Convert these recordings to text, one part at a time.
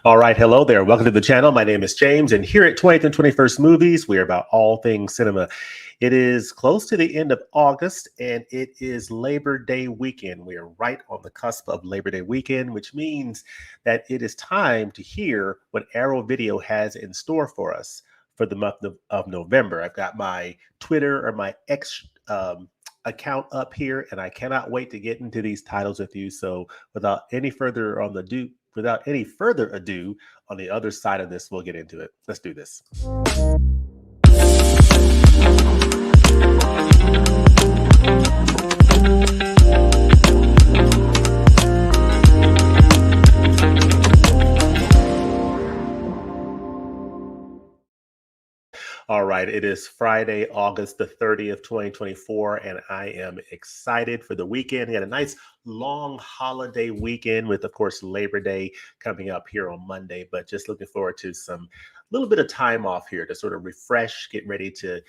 All right, hello there. Welcome to the channel. My name is James, and here at 20th and 21st Movies, we are about all things cinema. It is close to the end of August, and it is Labor Day weekend. We are right on the cusp of Labor Day weekend, which means that it is time to hear what Arrow Video has in store for us for the month of November. I've got my Twitter or my X account up here, and I cannot wait to get into these titles with you. So without any further ado, on the other side of this, we'll get into it. Let's do this. All right, it is Friday, August the 30th, 2024, and I am excited for the weekend. We had a nice long holiday weekend with, of course, Labor Day coming up here on Monday, but just looking forward to some little bit of time off here to sort of refresh, get ready to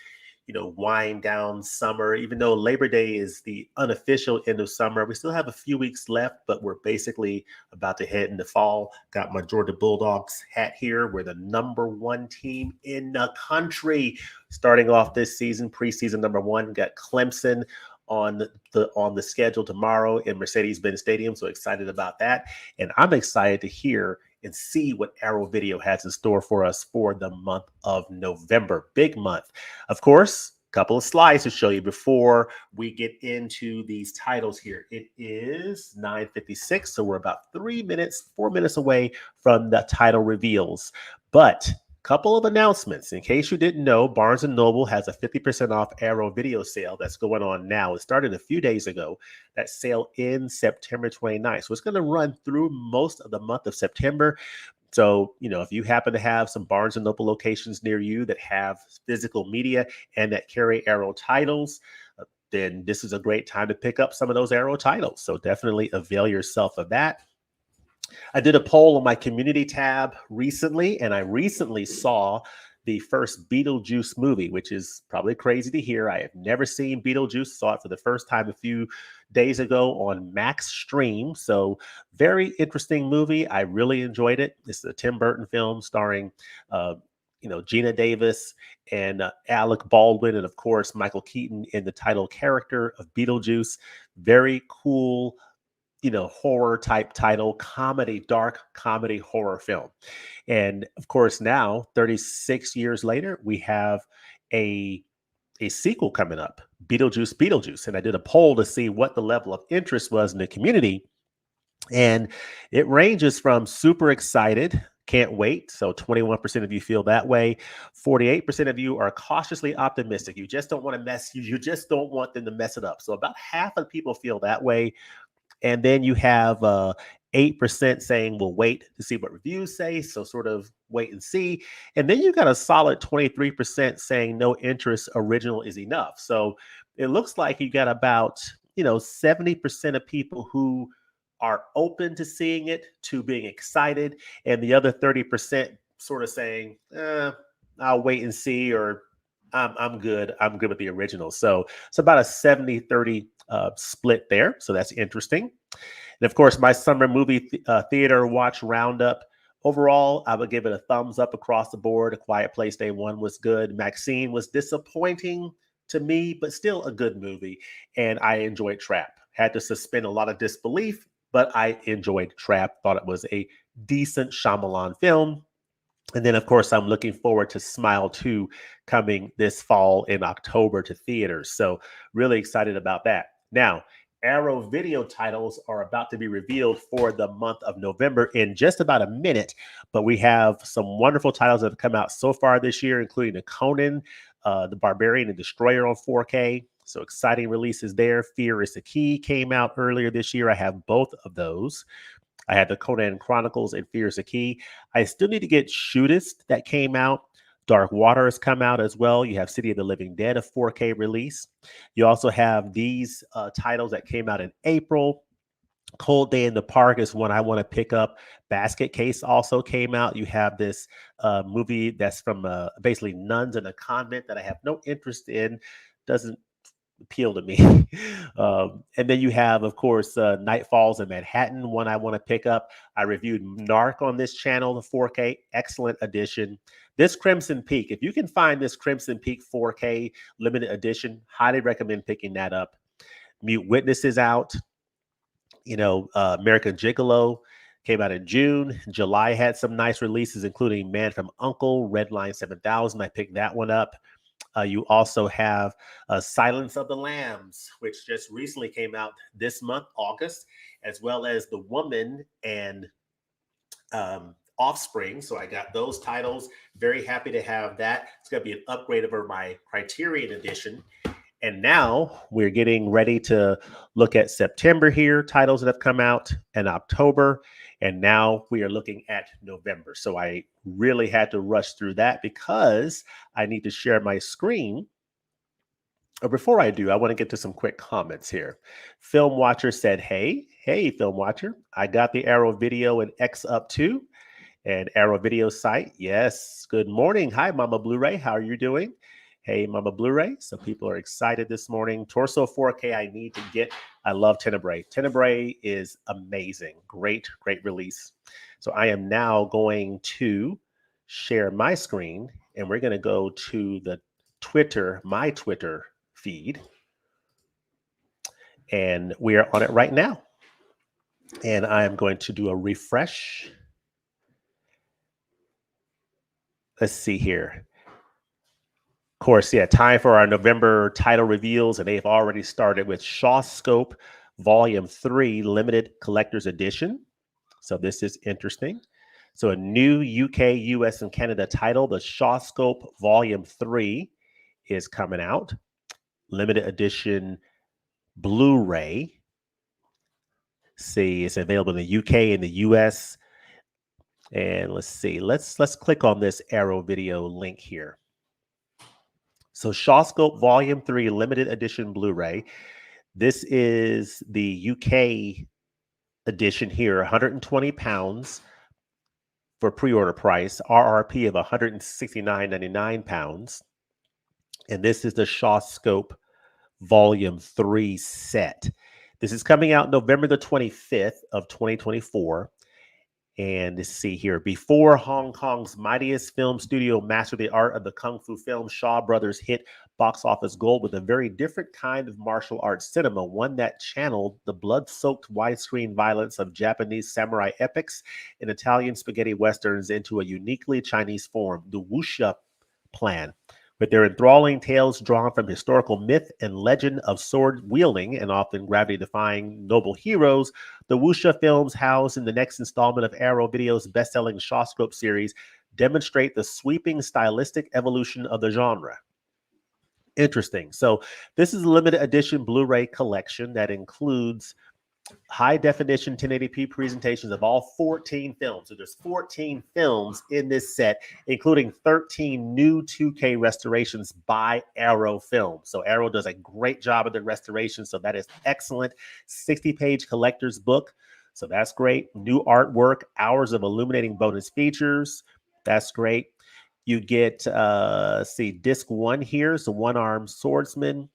wind down summer. Even though Labor Day is the unofficial end of summer, we still have a few weeks left, but we're basically about to head into fall. Got my Georgia Bulldogs hat here. We're the #1 team in the country. Starting off this season, preseason #1, got Clemson on the schedule tomorrow in Mercedes-Benz Stadium. So excited about that. And I'm excited to hear and see what Arrow Video has in store for us for the month of November. Big month. Of course, a couple of slides to show you before we get into these titles here. It is 9:56, so we're about 4 minutes away from the title reveals. But couple of announcements. In case you didn't know, Barnes & Noble has a 50% off Arrow Video sale that's going on now. It started a few days ago. That sale ends September 29th. So it's going to run through most of the month of September. So, if you happen to have some Barnes & Noble locations near you that have physical media and that carry Arrow titles, then this is a great time to pick up some of those Arrow titles. So definitely avail yourself of that. I did a poll on my community tab recently, and I recently saw the first Beetlejuice movie, which is probably crazy to hear. I have never seen Beetlejuice. Saw it for the first time a few days ago on Max Stream. So very interesting movie. I really enjoyed it. It's a Tim Burton film starring, Gina Davis and Alec Baldwin, and of course, Michael Keaton in the title character of Beetlejuice. Very cool, horror type title, dark comedy horror film. And of course, now 36 years later, we have a sequel coming up, Beetlejuice. And I did a poll to see what the level of interest was in the community. And it ranges from super excited, can't wait. So 21% of you feel that way. 48% of you are cautiously optimistic. You just don't want them to mess it up. So about half of the people feel that way. And then you have 8% saying we'll wait to see what reviews say. So sort of wait and see. And then you got a solid 23% saying no interest, original is enough. So it looks like you got about, 70% of people who are open to seeing it, to being excited. And the other 30% sort of saying, I'll wait and see, or I'm good. I'm good with the original. So it's about a 70-30 split there. So that's interesting. And of course, my summer movie theater watch roundup. Overall, I would give it a thumbs up across the board. A Quiet Place Day 1 was good. Maxine was disappointing to me, but still a good movie. And I enjoyed Trap. Had to suspend a lot of disbelief, but I enjoyed Trap. Thought it was a decent Shyamalan film. And then, of course, I'm looking forward to Smile 2 coming this fall in October to theaters. So really excited about that. Now, Arrow Video titles are about to be revealed for the month of November in just about a minute. But we have some wonderful titles that have come out so far this year, including the Conan, the Barbarian and Destroyer on 4K. So exciting releases there. Fear is the Key came out earlier this year. I have both of those. I had the Conan Chronicles and Fear is the Key. I still need to get Shootist that came out. Dark Water has come out as well. You have City of the Living Dead, a 4K release. You also have these titles that came out in April. Cold Day in the Park is one I want to pick up. Basket Case also came out. You have this movie that's from basically nuns in a convent that I have no interest in. Doesn't appeal to me. And then you have, of course, Night Falls in Manhattan, one I want to pick up. I reviewed Narc on this channel, the 4K, excellent edition. This Crimson Peak, if you can find this Crimson Peak 4K limited edition, highly recommend picking that up. Mute Witness is out. American Gigolo came out in June. July had some nice releases, including Man from U.N.C.L.E., Redline 7000. I picked that one up. You also have Silence of the Lambs, which just recently came out this month, August, as well as The Woman and Offspring. So I got those titles. Very happy to have that. It's going to be an upgrade over my Criterion edition. And now we're getting ready to look at September here, titles that have come out, and October. And now we are looking at November. So I really had to rush through that because I need to share my screen. Or before I do, I want to get to some quick comments here. Film Watcher said, hey, Film Watcher, I got the Arrow Video and X up too. And Arrow Video site, yes. Good morning. Hi, Mama Blu-ray. How are you doing? Hey, Mama Blu-ray. So people are excited this morning. Torso 4K I need to get. I love Tenebrae. Tenebrae is amazing. Great, great release. So I am now going to share my screen, and we're going to go to the Twitter, my Twitter feed. And we are on it right now. And I am going to do a refresh. Let's see here. Of course, yeah, time for our November title reveals, and they've already started with Shawscope Volume 3 Limited Collector's Edition. So this is interesting. So a new UK, US, and Canada title, the Shawscope Volume 3 is coming out. Limited edition Blu-ray. See, it's available in the UK and the US. And let's see, let's click on this Arrow Video link here. So Shawscope Volume 3 Limited Edition Blu-ray. This is the UK edition here, £120 for pre-order price, RRP of £169.99. And this is the Shawscope Volume 3 set. This is coming out November the 25th of 2024. And let's see here. Before Hong Kong's mightiest film studio mastered the art of the Kung Fu film, Shaw Brothers hit box office gold with a very different kind of martial arts cinema, one that channeled the blood-soaked widescreen violence of Japanese samurai epics and Italian spaghetti westerns into a uniquely Chinese form, the wuxia plan. With their enthralling tales drawn from historical myth and legend of sword-wielding and often gravity-defying noble heroes, the wuxia films housed in the next installment of Arrow Video's best-selling Shawscope series demonstrate the sweeping stylistic evolution of the genre. Interesting. So this is a limited edition Blu-ray collection that includes high-definition 1080p presentations of all 14 films. So there's 14 films in this set, including 13 new 2K restorations by Arrow Films. So Arrow does a great job of the restoration, so that is excellent. 60-page collector's book, so that's great. New artwork, hours of illuminating bonus features. That's great. You get, disc 1 here is the one-armed swordsman,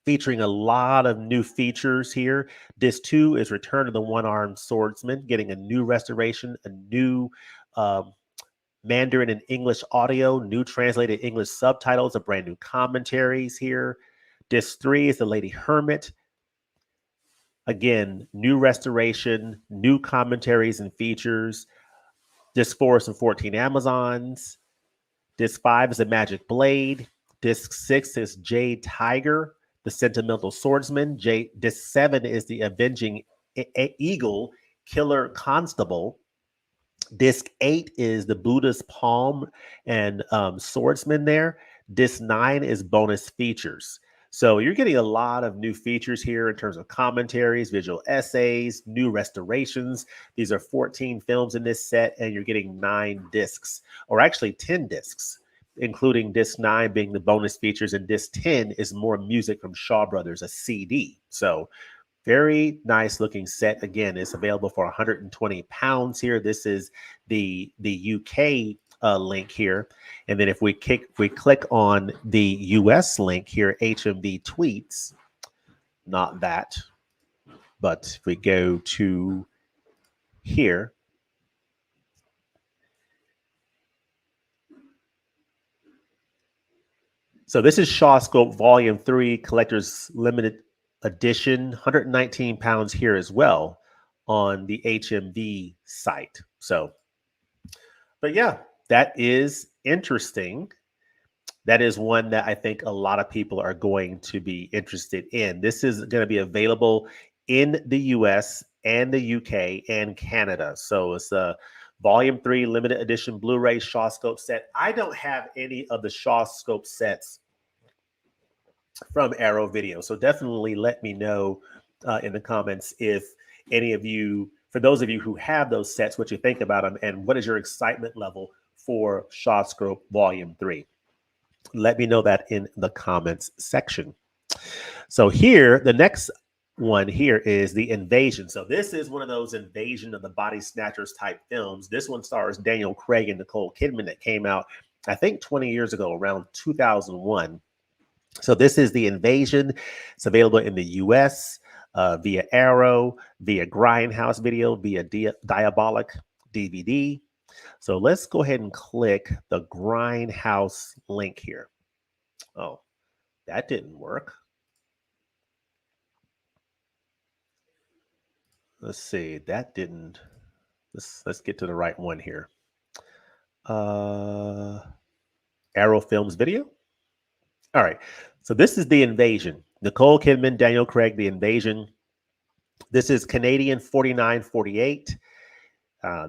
featuring a lot of new features here. Disc 2 is Return of the One-Armed Swordsman, getting a new restoration, a new Mandarin and English audio, new translated English subtitles, a brand new commentaries here. Disc 3 is The Lady Hermit. Again, new restoration, new commentaries and features. Disc 4 is The 14 Amazons. Disc 5 is The Magic Blade. Disc 6 is Jade Tiger, The Sentimental Swordsman. Disc 7 is The Avenging Eagle, Killer Constable. Disc 8 is The Buddha's Palm and Swordsman there. Disc 9 is Bonus Features. So you're getting a lot of new features here in terms of commentaries, visual essays, new restorations. These are 14 films in this set, and you're getting 9 discs, or actually 10 discs, including disc 9 being the bonus features, and disc 10 is more music from Shaw Brothers, a CD. So very nice looking set. Again, it's available for £120 here. This is the UK link here. And then if we click on the US link here, HMV tweets, not that, but if we go to here, so this is Shawscope Volume 3 Collector's Limited Edition, 119 pounds here as well on the HMV site. So, but yeah, that is interesting. That is one that I think a lot of people are going to be interested in. This is going to be available in the US and the UK and Canada. So it's a Volume 3 limited edition Blu-ray Shawscope set. I don't have any of the Shawscope sets from Arrow Video. So definitely let me know in the comments if any of you, for those of you who have those sets, what you think about them and what is your excitement level for Shawscope Volume 3. Let me know that in the comments section. So here, the next one here is The Invasion. So this is one of those Invasion of the Body Snatchers type films. This one stars Daniel Craig and Nicole Kidman that came out, I think 20 years ago, around 2001. So this is The Invasion. It's available in the US via Arrow, via Grindhouse Video, via Diabolic DVD. So let's go ahead and click the Grindhouse link here. Oh, that didn't work. Let's see, that didn't. Let's get to the right one here. Arrow Films Video. All right, so this is The Invasion. Nicole Kidman, Daniel Craig, The Invasion. This is Canadian 49.48.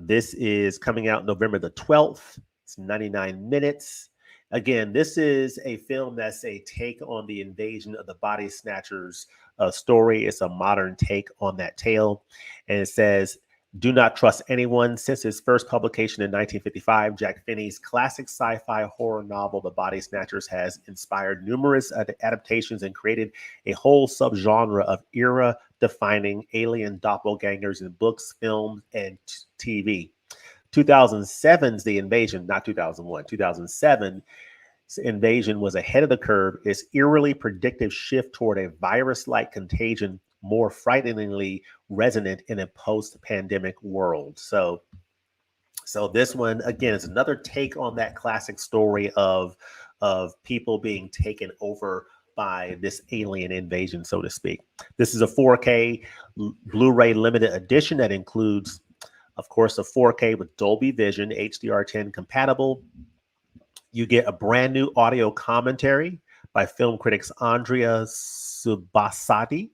This is coming out November the 12th. It's 99 minutes. Again, this is a film that's a take on the Invasion of the Body Snatchers story. It's a modern take on that tale. And it says, do not trust anyone. Since its first publication in 1955, Jack Finney's classic sci-fi horror novel, The Body Snatchers, has inspired numerous adaptations and created a whole subgenre of era-defining alien doppelgangers in books, films, and TV. 2007's The Invasion, not 2001, 2007's Invasion was ahead of the curve. Its eerily predictive shift toward a virus-like contagion more frighteningly resonant in a post-pandemic world. So this one, again, is another take on that classic story of people being taken over by this alien invasion, so to speak. This is a 4K Blu-ray limited edition that includes, of course, a 4K with Dolby Vision, HDR10 compatible. You get a brand new audio commentary by film critics Andrea Subasati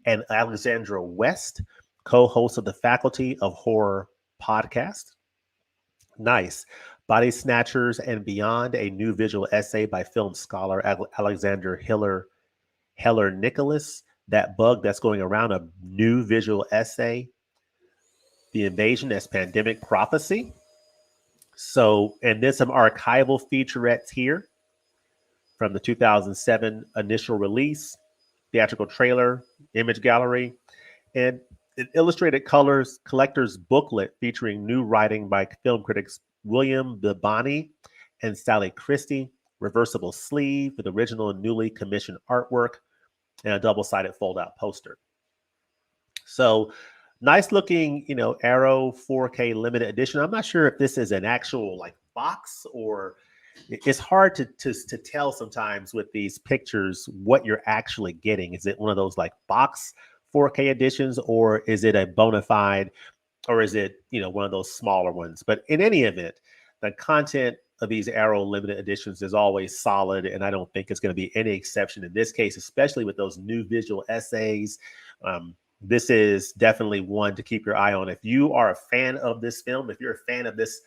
and Alexandra West, co-host of the Faculty of Horror podcast. Nice. Body Snatchers and Beyond, a new visual essay by film scholar Alexander Heller Nicholas. That bug that's going around, a new visual essay. The Invasion as Pandemic Prophecy. So, and then some archival featurettes here from the 2007 initial release, theatrical trailer, image gallery, and an illustrated colors collector's booklet featuring new writing by film critics William Bibani and Sally Christie, reversible sleeve with original and newly commissioned artwork, and a double-sided fold-out poster. So nice looking, Arrow 4K limited edition. I'm not sure if this is an actual like box, or it's hard to tell sometimes with these pictures what you're actually getting. Is it one of those like box 4K editions, or is it a bona fide, or is it, one of those smaller ones? But in any event, the content of these Arrow limited editions is always solid, and I don't think it's going to be any exception in this case, especially with those new visual essays. This is definitely one to keep your eye on. If you are a fan of this film, if you're a fan of this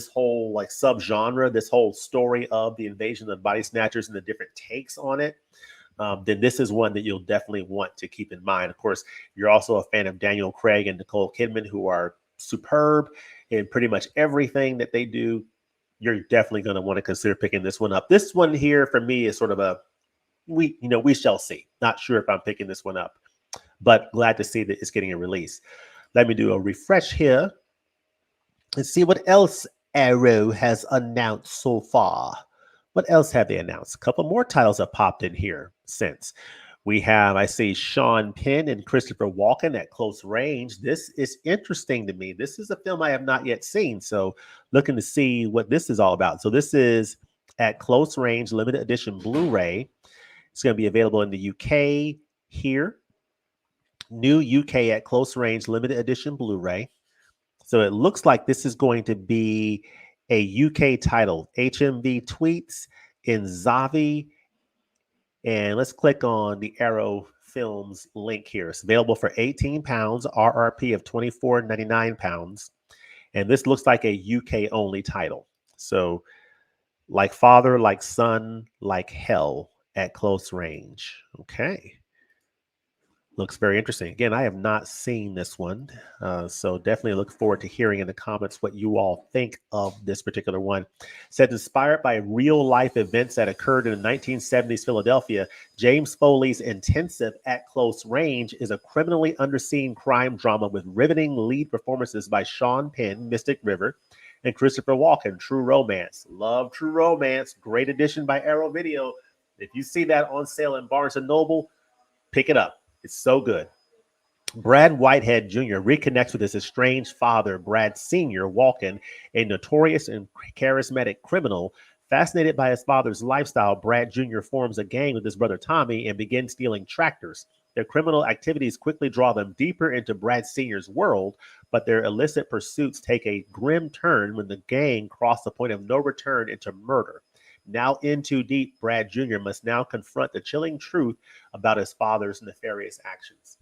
whole like subgenre, this whole story of the Invasion of the Body Snatchers and the different takes on it, then this is one that you'll definitely want to keep in mind. Of course, you're also a fan of Daniel Craig and Nicole Kidman, who are superb in pretty much everything that they do. You're definitely going to want to consider picking this one up. This one here for me is sort of a, we shall see. Not sure if I'm picking this one up, but glad to see that it's getting a release. Let me do a refresh here and see what else Arrow has announced so far. What else have they announced? A couple more titles have popped in here since. We have, I see, Sean Penn and Christopher Walken at Close Range. This is interesting to me. This is a film I have not yet seen, so looking to see what this is all about. So this is at Close Range, limited edition Blu-ray. It's going to be available in the UK here. New UK at Close Range, limited edition Blu-ray. So it looks like this is going to be a UK title, HMV Tweets in Zavi. And let's click on the Arrow Films link here. It's available for £18, RRP of £24.99. And this looks like a UK only title. So like Father, like Son, like Hell at Close Range. Okay. Looks very interesting. Again, I have not seen this one, so definitely look forward to hearing in the comments what you all think of this particular one. Said inspired by real-life events that occurred in the 1970s Philadelphia, James Foley's Intensive at Close Range is a criminally underseen crime drama with riveting lead performances by Sean Penn, Mystic River, and Christopher Walken, True Romance. Love True Romance. Great addition by Arrow Video. If you see that on sale in Barnes & Noble, pick it up. It's so good. Brad Whitehead Jr. reconnects with his estranged father, Brad Sr. Walken, a notorious and charismatic criminal. Fascinated by his father's lifestyle, Brad Jr. forms a gang with his brother Tomie and begins stealing tractors. Their criminal activities quickly draw them deeper into Brad Sr.'s world, but their illicit pursuits take a grim turn when the gang cross the point of no return into murder. Now in too deep, Brad Jr. must now confront the chilling truth about his father's nefarious actions.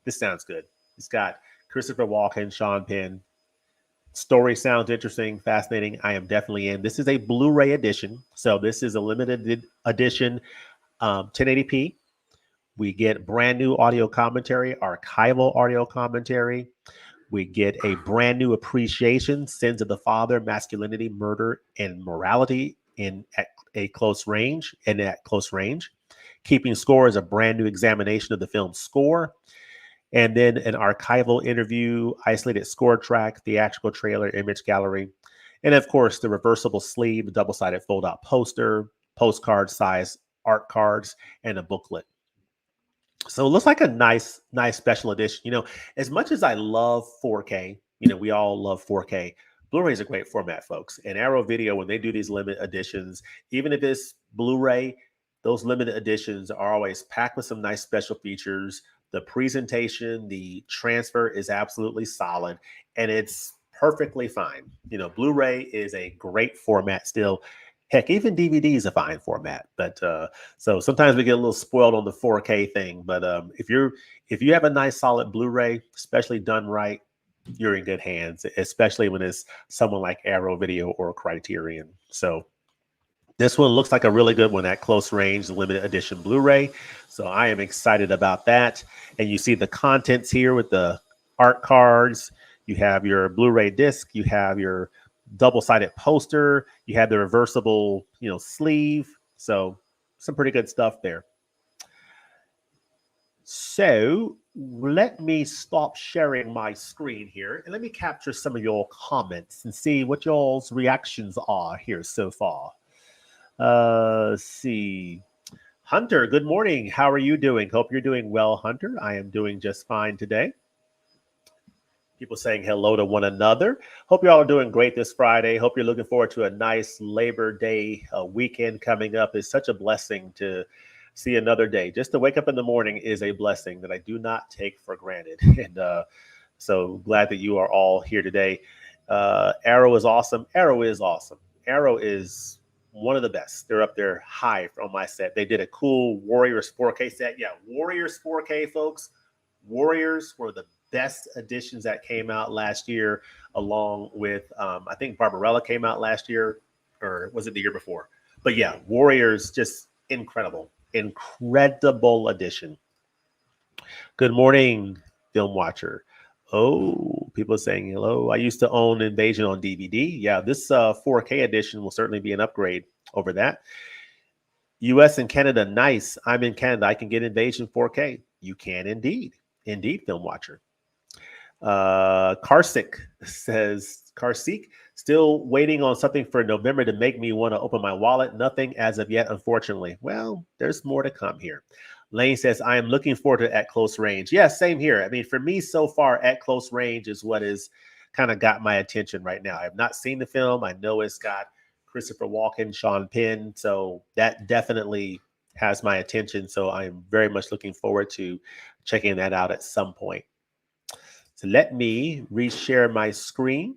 This sounds good. It's got Christopher Walken, Sean Penn. Story sounds interesting, fascinating. I am definitely in. This is a Blu-ray edition. So this is a limited edition 1080p. We get brand new audio commentary, archival audio commentary. We get a brand new appreciation, Sins of the Father, Masculinity, Murder, and Morality at close range. Keeping Score is a brand new examination of the film's score. And then an archival interview, isolated score track, theatrical trailer, image gallery. And of course, the reversible sleeve, the double-sided fold-out poster, postcard size art cards, and a booklet. So it looks like a nice special edition. You know, as much as I love 4K, you know, we all love 4K. Blu-ray is a great format, folks. And Arrow Video, when they do these limited editions, even if it's Blu-ray, those limited editions are always packed with some nice special features. The presentation, the transfer is absolutely solid, and it's perfectly fine. You know, Blu-ray is a great format still. Heck, even DVD is a fine format. But so sometimes we get a little spoiled on the 4K thing. But if you have a nice solid Blu-ray, especially done right, you're in good hands, especially when it's someone like Arrow Video or Criterion. So this one looks like a really good one at Close Range, limited edition Blu-ray. So I am excited about that. And you see the contents here with the art cards. You have your Blu-ray disc. You have your double-sided poster. You have the reversible, sleeve. So some pretty good stuff there. So let me stop sharing my screen here and let me capture some of your comments and see what y'all's reactions are here so far. Let's see. Hunter, good morning. How are you doing? Hope you're doing well, Hunter. I am doing just fine today. People saying hello to one another. Hope you all are doing great this Friday. Hope you're looking forward to a nice Labor Day weekend coming up. It's such a blessing to see another day. Just to wake up in the morning is a blessing that I do not take for granted. And so glad that you are all here today. Arrow is awesome. Arrow is awesome. Arrow is one of the best. They're up there high on my set. They did a cool Warriors 4K set. Yeah, Warriors 4K, folks. Warriors were the best editions that came out last year, along with, I think Barbarella came out last year, or was it the year before? But yeah, Warriors, just incredible edition. Good morning, Film Watcher. Oh, people are saying hello. I used to own Invasion on DVD. Yeah, this 4K edition will certainly be an upgrade over that. US and Canada, nice. I'm in Canada. I can get Invasion 4K. You can indeed. Indeed, Film Watcher. Karsik, still waiting on something for November to make me want to open my wallet. Nothing as of yet, unfortunately. Well, there's more to come here. Lane says, I am looking forward to At Close Range. Yeah, same here. I mean, for me so far, At Close Range is what is kind of got my attention right now. I have not seen the film. I know it's got Christopher Walken, Sean Penn. So that definitely has my attention. So I'm very much looking forward to checking that out at some point. So let me reshare my screen.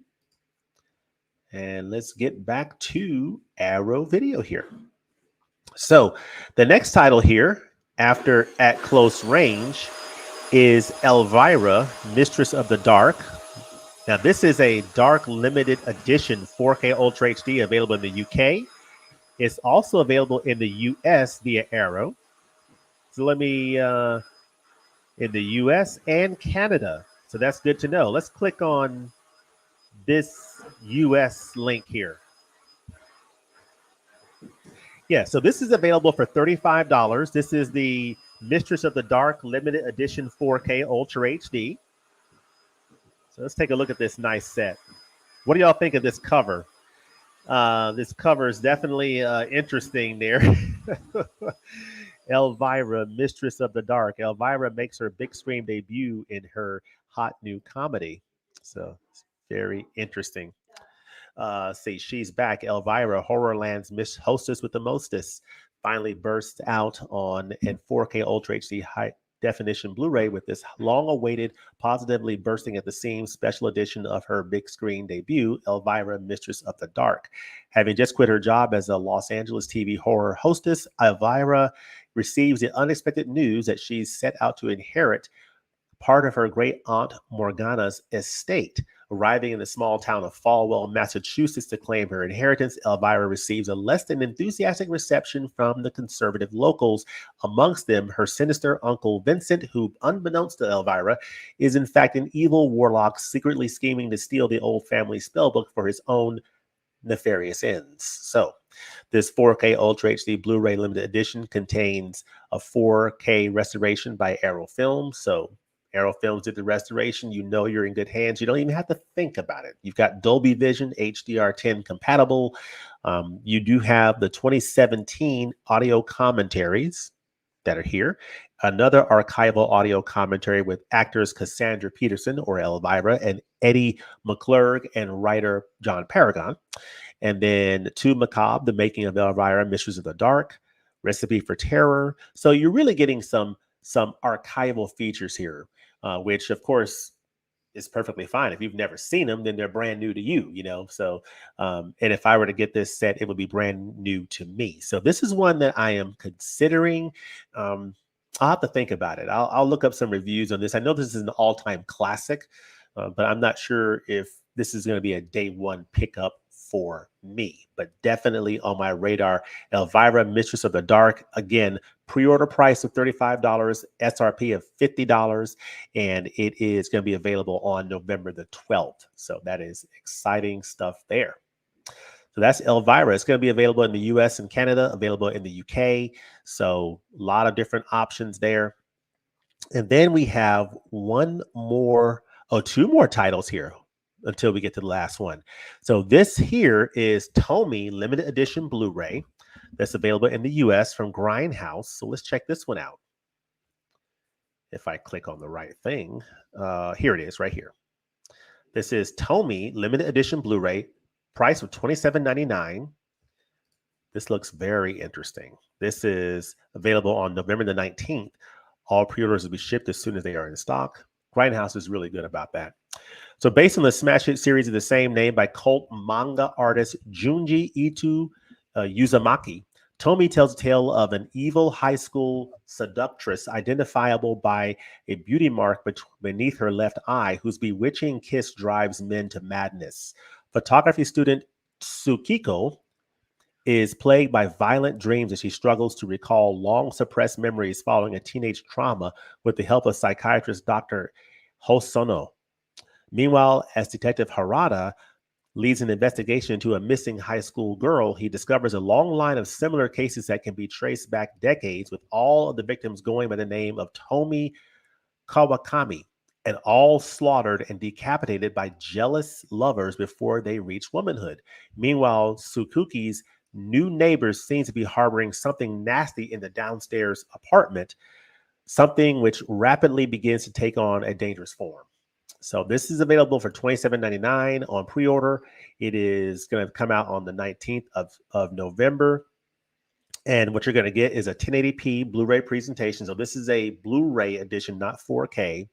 And let's get back to Arrow Video here. So the next title here, after At Close Range, is Elvira, Mistress of the Dark. Now, this is a dark limited edition 4K Ultra HD available in the UK. It's also available in the US via Arrow. So let me, in the US and Canada. So that's good to know. Let's click on this US link here. Yeah, so this is available for $35. This is the Mistress of the Dark limited edition 4K Ultra HD. So let's take a look at this nice set. What do y'all think of this cover? This cover is definitely interesting there. Elvira, Mistress of the Dark. Elvira makes her big screen debut in her hot new comedy. So it's very interesting. See, she's back. Elvira, Horrorland's Miss Hostess with the Mostess, finally burst out on in 4K Ultra HD high definition Blu-ray with this long-awaited, positively bursting at the seams special edition of her big screen debut, Elvira, Mistress of the Dark. Having just quit her job as a Los Angeles TV horror hostess, Elvira receives the unexpected news that she's set out to inherit part of her great aunt Morgana's estate. Arriving in the small town of Falwell, Massachusetts to claim her inheritance, Elvira receives a less than enthusiastic reception from the conservative locals. Amongst them, her sinister uncle Vincent, who, unbeknownst to Elvira, is in fact an evil warlock secretly scheming to steal the old family spellbook for his own nefarious ends. So, this 4K Ultra HD Blu-ray limited edition contains a 4K restoration by Arrow Films. So, Arrow Films did the restoration. You know you're in good hands. You don't even have to think about it. You've got Dolby Vision, HDR10 compatible. You do have the 2017 audio commentaries that are here. Another archival audio commentary with actors Cassandra Peterson, or Elvira, and Eddie McClurg, and writer John Paragon. And then To Macabre, The Making of Elvira, Mistress of the Dark, Recipe for Terror. So you're really getting some archival features here, which of course is perfectly fine. If you've never seen them, then they're brand new to you, you know? So, and if I were to get this set, it would be brand new to me. So this is one that I am considering. I'll have to think about it. I'll look up some reviews on this. I know this is an all-time classic, but I'm not sure if this is going to be a day one pickup for me, but definitely on my radar. Elvira, Mistress of the Dark. Again, pre-order price of $35, SRP of $50, and it is going to be available on November the 12th. So that is exciting stuff there. So that's Elvira. It's going to be available in the US and Canada, available in the UK. So a lot of different options there. And then we have two more titles here until we get to the last one. So this here is Tomie limited edition Blu-ray that's available in the US from Grindhouse. So let's check this one out. If I click on the right thing, here it is right here. This is Tomie limited edition Blu-ray, price of $27.99. This looks very interesting. This is available on November the 19th. All pre-orders will be shipped as soon as they are in stock. Grindhouse is really good about that. So based on the smash hit series of the same name by cult manga artist Junji Ito Uzumaki, Tomie tells a tale of an evil high school seductress identifiable by a beauty mark beneath her left eye, whose bewitching kiss drives men to madness. Photography student Tsukiko is plagued by violent dreams as she struggles to recall long suppressed memories following a teenage trauma with the help of psychiatrist Dr. Hosono. Meanwhile, as Detective Harada leads an investigation into a missing high school girl, he discovers a long line of similar cases that can be traced back decades, with all of the victims going by the name of Tomie Kawakami. and all slaughtered and decapitated by jealous lovers before they reach womanhood. Meanwhile, Sukuki's new neighbors seem to be harboring something nasty in the downstairs apartment, something which rapidly begins to take on a dangerous form. So this is available for $27.99 on pre-order. It is going to come out on the 19th of November. And what you're going to get is a 1080p Blu-ray presentation. So this is a Blu-ray edition, not 4K.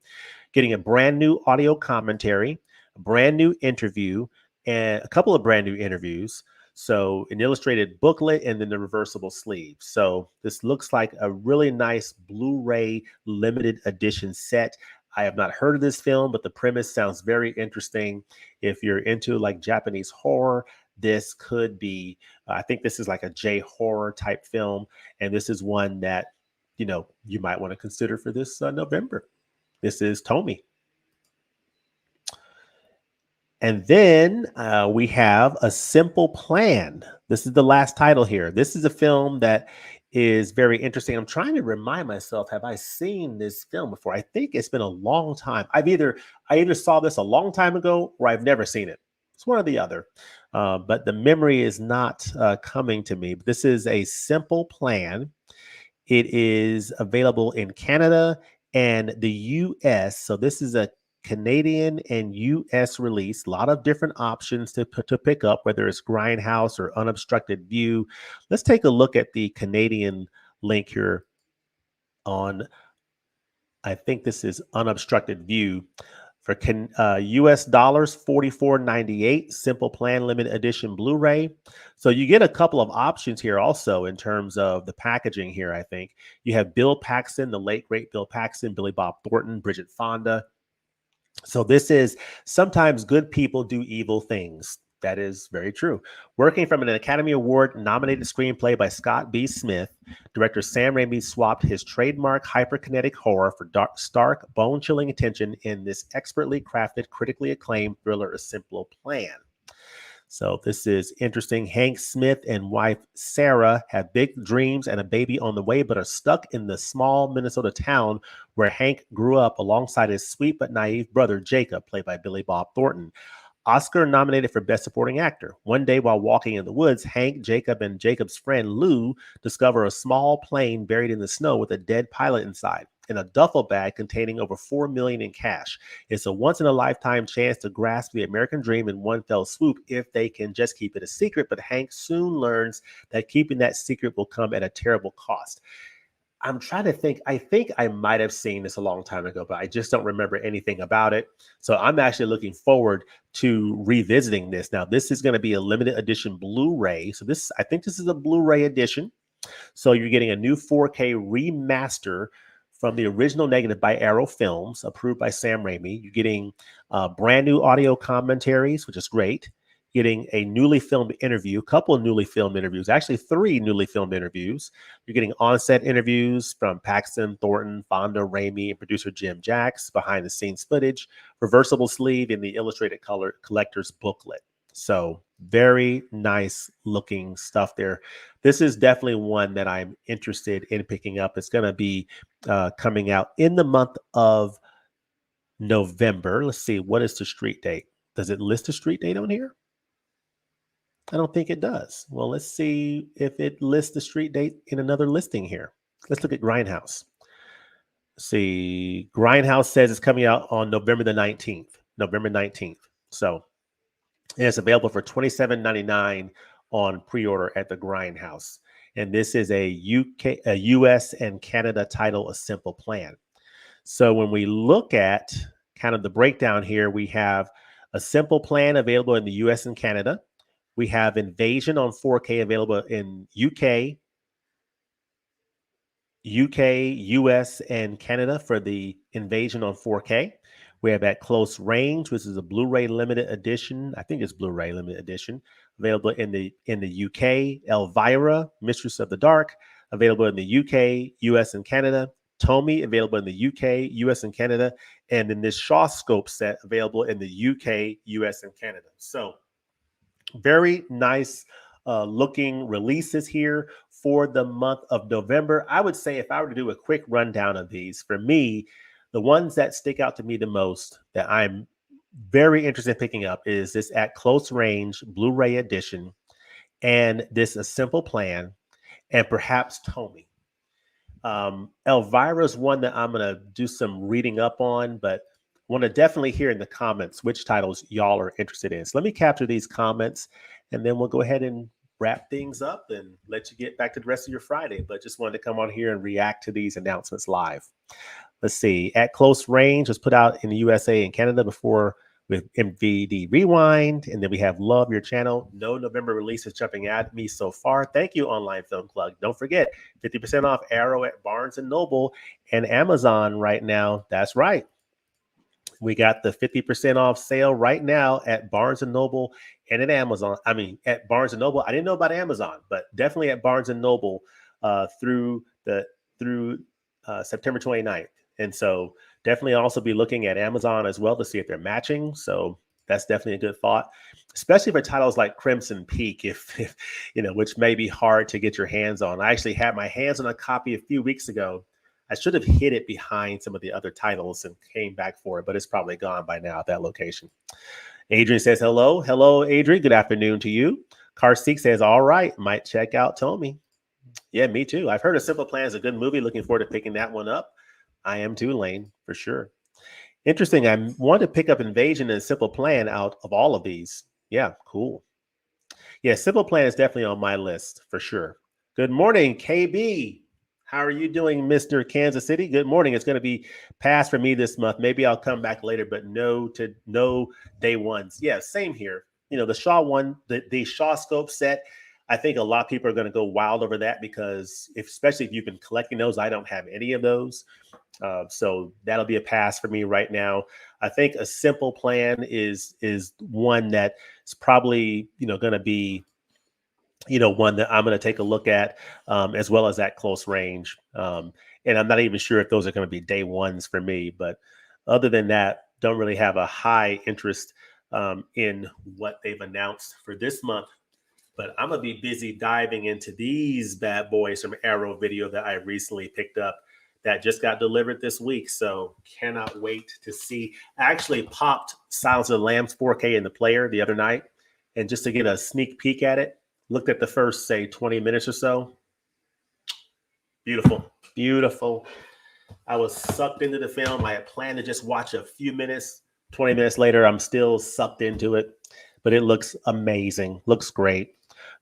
Getting a brand new audio commentary, a brand new interview, and a couple of brand new interviews. So an illustrated booklet and then the reversible sleeve. So this looks like a really nice Blu-ray limited edition set. I have not heard of this film, but the premise sounds very interesting. If you're into like Japanese horror, this could be, I think this is like a J horror type film. And this is one that, you might want to consider for this November. This is Tomie. And then we have A Simple Plan. This is the last title here. This is a film that is very interesting. I'm trying to remind myself, have I seen this film before? I think it's been a long time. I either saw this a long time ago or I've never seen it. It's one or the other. But the memory is not coming to me. But this is A Simple Plan. It is available in Canada and the US. So this is a Canadian and US release. A lot of different options to pick up, whether it's Grindhouse or Unobstructed View. Let's take a look at the Canadian link here on, I think this is Unobstructed View. For US dollars, $44.98, Simple Plan Limited Edition Blu-ray. So you get a couple of options here also in terms of the packaging here, I think. You have Bill Paxton, the late, great Bill Paxton, Billy Bob Thornton, Bridget Fonda. So this is Sometimes Good People Do Evil Things. That is very true. Working from an Academy Award nominated screenplay by Scott B. Smith, director Sam Raimi swapped his trademark hyperkinetic horror for stark, bone-chilling attention in this expertly crafted, critically acclaimed thriller, A Simple Plan. So this is interesting. Hank Smith and wife Sarah have big dreams and a baby on the way, but are stuck in the small Minnesota town where Hank grew up alongside his sweet but naive brother Jacob, played by Billy Bob Thornton. Oscar nominated for Best Supporting Actor. One day while walking in the woods, Hank, Jacob, and Jacob's friend Lou discover a small plane buried in the snow with a dead pilot inside and a duffel bag containing over $4 million in cash. It's a once-in-a-lifetime chance to grasp the American dream in one fell swoop if they can just keep it a secret, but Hank soon learns that keeping that secret will come at a terrible cost. I'm trying to think. I think I might have seen this a long time ago, but I just don't remember anything about it. So I'm actually looking forward to revisiting this. Now, this is going to be a limited edition Blu-ray. So I think this is a Blu-ray edition. So you're getting a new 4K remaster from the original negative by Arrow Films, approved by Sam Raimi. You're getting brand new audio commentaries, which is great. Getting a newly filmed interview, a couple of newly filmed interviews, actually 3 newly filmed interviews. You're getting on-set interviews from Paxton, Thornton, Fonda, Raimi, and producer Jim Jacks, behind-the-scenes footage, reversible sleeve, in the illustrated color collector's booklet. So very nice looking stuff there. This is definitely one that I'm interested in picking up. It's going to be coming out in the month of November. Let's see, what is the street date? Does it list a street date on here? I don't think it does. Well, let's see if it lists the street date in another listing here. Let's look at Grindhouse. Let's see, Grindhouse says it's coming out on November the 19th. November 19th. So it's available for $27.99 on pre-order at the Grindhouse. And this is a US and Canada title, A Simple Plan. So when we look at kind of the breakdown here, we have A Simple Plan available in the US and Canada. We have Invasion on 4K available in UK, US, and Canada for the Invasion on 4K. We have At Close Range, which is a Blu-ray limited edition. I think it's Blu-ray limited edition, available in the UK. Elvira, Mistress of the Dark, available in the UK, US, and Canada. Tomie, available in the UK, US, and Canada. And then this Shawscope set, available in the UK, US, and Canada. So very nice looking releases here for the month of November. I would say if I were to do a quick rundown of these, for me, The ones that stick out to me the most that I'm very interested in picking up is this At Close Range Blu-ray edition and this A Simple Plan and perhaps Tomie. Elvira is one that I'm going to do some reading up on, but want to definitely hear in the comments which titles y'all are interested in. So let me capture these comments and then we'll go ahead and wrap things up and let you get back to the rest of your Friday. But just wanted to come on here and react to these announcements live. Let's see. At Close Range was put out in the USA and Canada before with MVD Rewind. And then we have Love Your Channel. No November releases jumping at me so far. Thank you, Online Film Club. Don't forget, 50% off Arrow at Barnes & Noble and Amazon right now. That's right. We got the 50% off sale right now at Barnes & Noble and at Amazon. I mean, at Barnes & Noble. I didn't know about Amazon, but definitely at Barnes & Noble through September 29th. And so definitely also be looking at Amazon as well to see if they're matching. So that's definitely a good thought, especially for titles like Crimson Peak, if which may be hard to get your hands on. I actually had my hands on a copy a few weeks ago. I should have hid it behind some of the other titles and came back for it, but it's probably gone by now at that location. Adrian says, hello. Hello, Adrian. Good afternoon to you. Karseek says, all right, might check out Tomie. Yeah, me too. I've heard A Simple Plan is a good movie. Looking forward to picking that one up. I am too, Lane, for sure. Interesting. I want to pick up Invasion and Simple Plan out of all of these. Yeah, cool. Yeah, Simple Plan is definitely on my list for sure. Good morning, KB. How are you doing, Mr. Kansas City? Good morning. It's going to be past for me this month. Maybe I'll come back later, but no day ones. Yeah, same here. The Shaw one, the Shawscope set, I think a lot of people are going to go wild over that because especially if you've been collecting those, I don't have any of those. So that'll be a pass for me right now. I think A Simple Plan is one that is probably, going to be, one that I'm going to take a look at, as well as At Close Range. And I'm not even sure if those are going to be day ones for me, but other than that, don't really have a high interest in what they've announced for this month. But I'm going to be busy diving into these bad boys from Arrow Video that I recently picked up that just got delivered this week. So cannot wait to see. I actually popped Silence of the Lambs 4K in the player the other night. And just to get a sneak peek at it, looked at the first, say, 20 minutes or so. Beautiful, beautiful. I was sucked into the film. I had planned to just watch a few minutes. 20 minutes later, I'm still sucked into it. But it looks amazing. Looks great.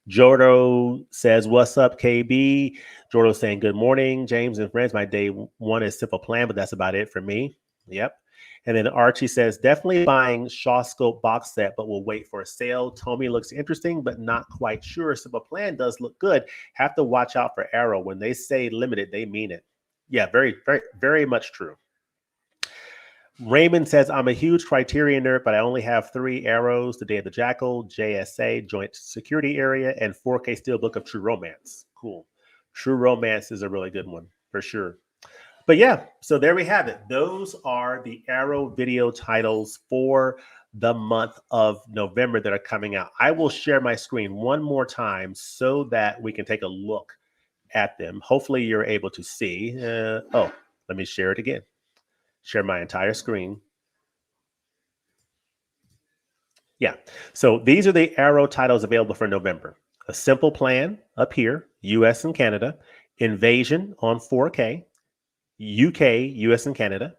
Jordo says, what's up, KB? Jordo saying, good morning, James and friends. My day one is Simple Plan, but that's about it for me. Yep. And then Archie says, definitely buying Shawscope box set, but we'll wait for a sale. Tomie looks interesting, but not quite sure. Simple Plan does look good. Have to watch out for Arrow. When they say limited, they mean it. Yeah, very, very, very much true. Raymond says, I'm a huge Criterion nerd, but I only have 3 Arrows: The Day of the Jackal, JSA, Joint Security Area, and 4K Steelbook of True Romance. Cool. True Romance is a really good one, for sure. But yeah, so there we have it. Those are the Arrow Video titles for the month of November that are coming out. I will share my screen one more time so that we can take a look at them. Hopefully you're able to see. Let me share it again. Share my entire screen. Yeah. So these are the Arrow titles available for November. A Simple Plan up here, US and Canada. Invasion on 4K, UK, US and Canada.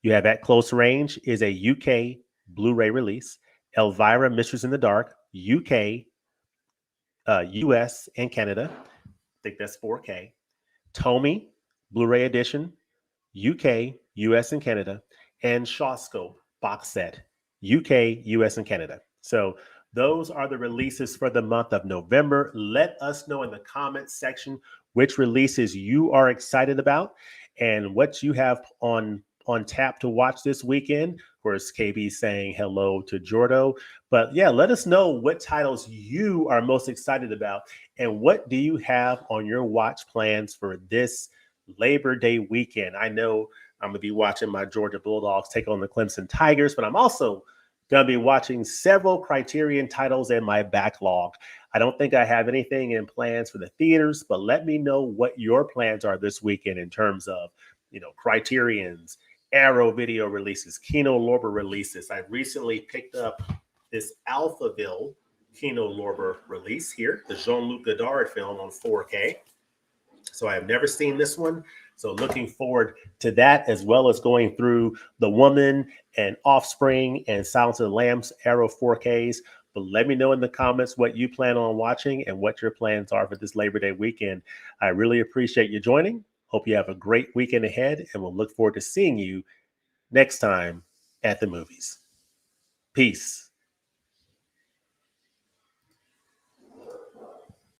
You have At Close Range is a UK Blu-ray release. Elvira, Mistress in the Dark, UK, US and Canada. I think that's 4K. Tomie, Blu-ray edition, UK, US and Canada, and Shawscope box set, UK, US and Canada. So those are the releases for the month of November. Let us know in the comments section which releases you are excited about and what you have on tap to watch this weekend. Of course, KB saying hello to Jordo. But yeah, let us know what titles you are most excited about and what do you have on your watch plans for this Labor Day weekend. I know I'm going to be watching my Georgia Bulldogs take on the Clemson Tigers, but I'm also going to be watching several Criterion titles in my backlog. I don't think I have anything in plans for the theaters, but let me know what your plans are this weekend in terms of Criterion's, Arrow video releases, Kino Lorber releases. I recently picked up this Alphaville Kino Lorber release here, the Jean-Luc Godard film on 4K. So I have never seen this one. So looking forward to that, as well as going through The Woman and Offspring and Silence of the Lambs Arrow 4Ks. But let me know in the comments what you plan on watching and what your plans are for this Labor Day weekend. I really appreciate you joining. Hope you have a great weekend ahead, and we'll look forward to seeing you next time at the movies. Peace.